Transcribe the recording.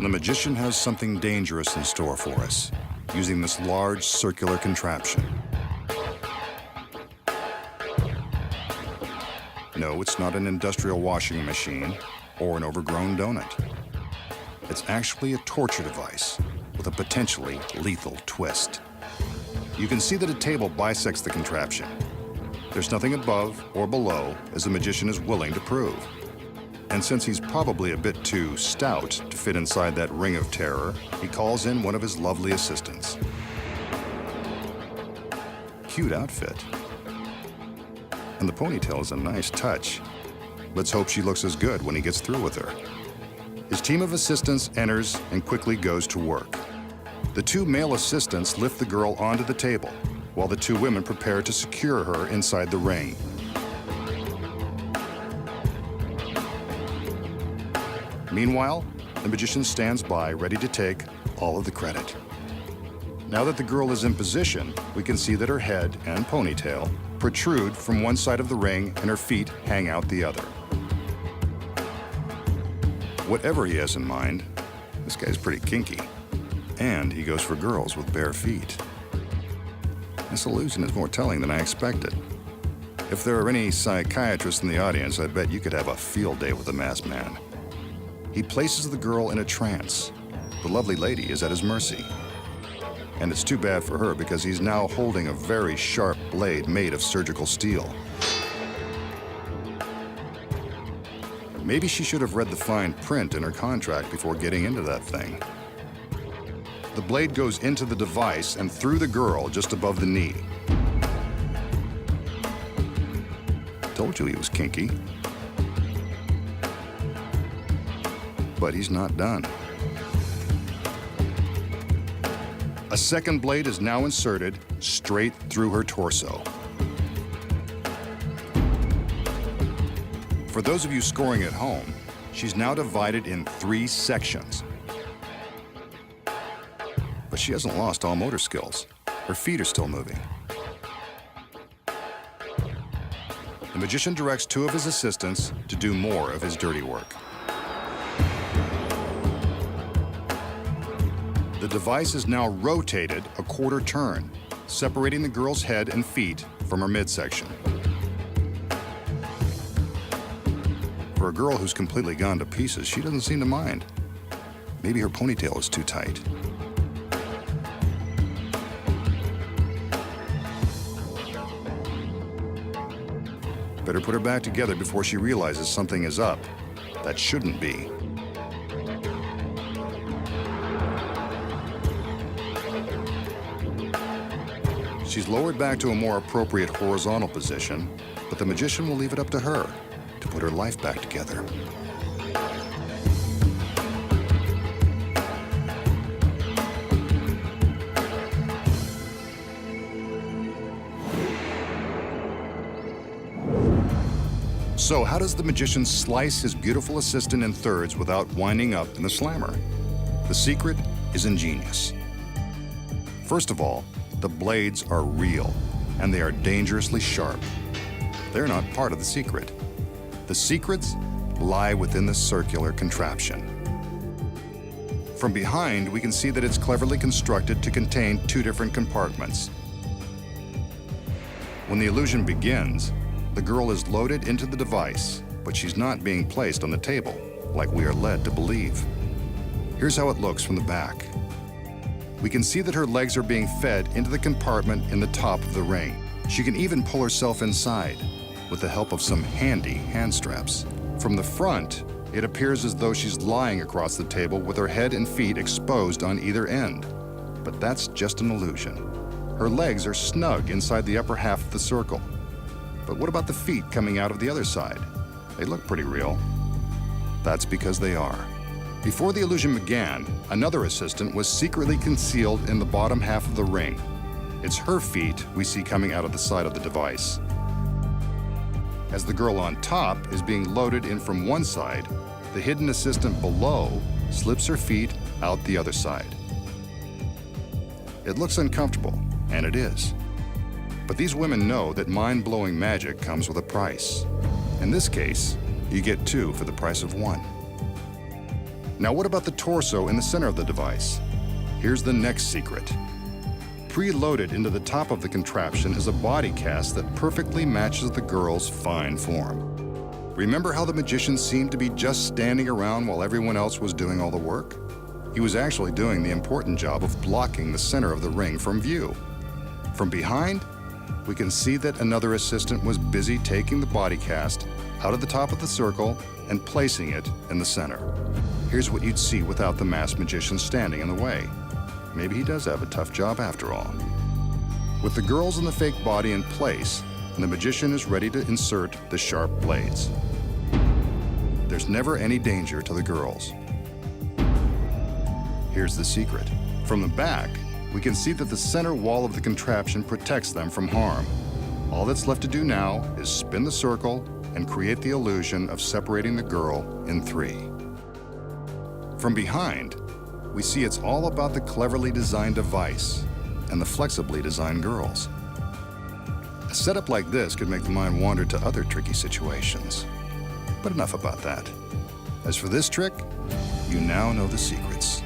The magician has something dangerous in store for us, using this large circular contraption. No, it's not an industrial washing machine or an overgrown donut. It's actually a torture device with a potentially lethal twist. You can see that a table bisects the contraption. There's nothing above or below, as the magician is willing to prove. And since he's probably a bit too stout to fit inside that ring of terror, he calls in one of his lovely assistants. Cute outfit. And the ponytail is a nice touch. Let's hope she looks as good when he gets through with her. His team of assistants enters and quickly goes to work. The two male assistants lift the girl onto the table, while the two women prepare to secure her inside the ring. Meanwhile, the magician stands by, ready to take all of the credit. Now that the girl is in position, we can see that her head and ponytail protrude from one side of the ring and her feet hang out the other. Whatever he has in mind, this guy's pretty kinky. And he goes for girls with bare feet. This illusion is more telling than I expected. If there are any psychiatrists in the audience, I bet you could have a field day with the masked man. He places the girl in a trance. The lovely lady is at his mercy. And it's too bad for her because he's now holding a very sharp blade made of surgical steel. Maybe she should have read the fine print in her contract before getting into that thing. The blade goes into the device and through the girl just above the knee. Told you he was kinky. But he's not done. A second blade is now inserted straight through her torso. For those of you scoring at home, she's now divided in 3 sections. But she hasn't lost all motor skills. Her feet are still moving. The magician directs 2 of his assistants to do more of his dirty work. The device is now rotated a quarter turn, separating the girl's head and feet from her midsection. For a girl who's completely gone to pieces, she doesn't seem to mind. Maybe her ponytail is too tight. Better put her back together before she realizes something is up. That shouldn't be. She's lowered back to a more appropriate horizontal position, but the magician will leave it up to her to put her life back together. So how does the magician slice his beautiful assistant in thirds without winding up in the slammer? The secret is ingenious. First of all, the blades are real, and they are dangerously sharp. They're not part of the secret. The secrets lie within the circular contraption. From behind, we can see that it's cleverly constructed to contain 2 different compartments. When the illusion begins, the girl is loaded into the device, but she's not being placed on the table, like we are led to believe. Here's how it looks from the back. We can see that her legs are being fed into the compartment in the top of the ring. She can even pull herself inside with the help of some handy hand straps. From the front, it appears as though she's lying across the table with her head and feet exposed on either end. But that's just an illusion. Her legs are snug inside the upper half of the circle. But what about the feet coming out of the other side? They look pretty real. That's because they are. Before the illusion began, another assistant was secretly concealed in the bottom half of the ring. It's her feet we see coming out of the side of the device. As the girl on top is being loaded in from one side, the hidden assistant below slips her feet out the other side. It looks uncomfortable, and it is. But these women know that mind-blowing magic comes with a price. In this case, you get 2 for the price of 1. Now what about the torso in the center of the device? Here's the next secret. Preloaded into the top of the contraption is a body cast that perfectly matches the girl's fine form. Remember how the magician seemed to be just standing around while everyone else was doing all the work? He was actually doing the important job of blocking the center of the ring from view. From behind, we can see that another assistant was busy taking the body cast out of the top of the circle and placing it in the center. Here's what you'd see without the masked magician standing in the way. Maybe he does have a tough job after all. With the girls in the fake body in place, the magician is ready to insert the sharp blades. There's never any danger to the girls. Here's the secret. From the back, we can see that the center wall of the contraption protects them from harm. All that's left to do now is spin the circle and create the illusion of separating the girl in three. From behind, we see it's all about the cleverly designed device and the flexibly designed girls. A setup like this could make the mind wander to other tricky situations. But enough about that. As for this trick, you now know the secrets.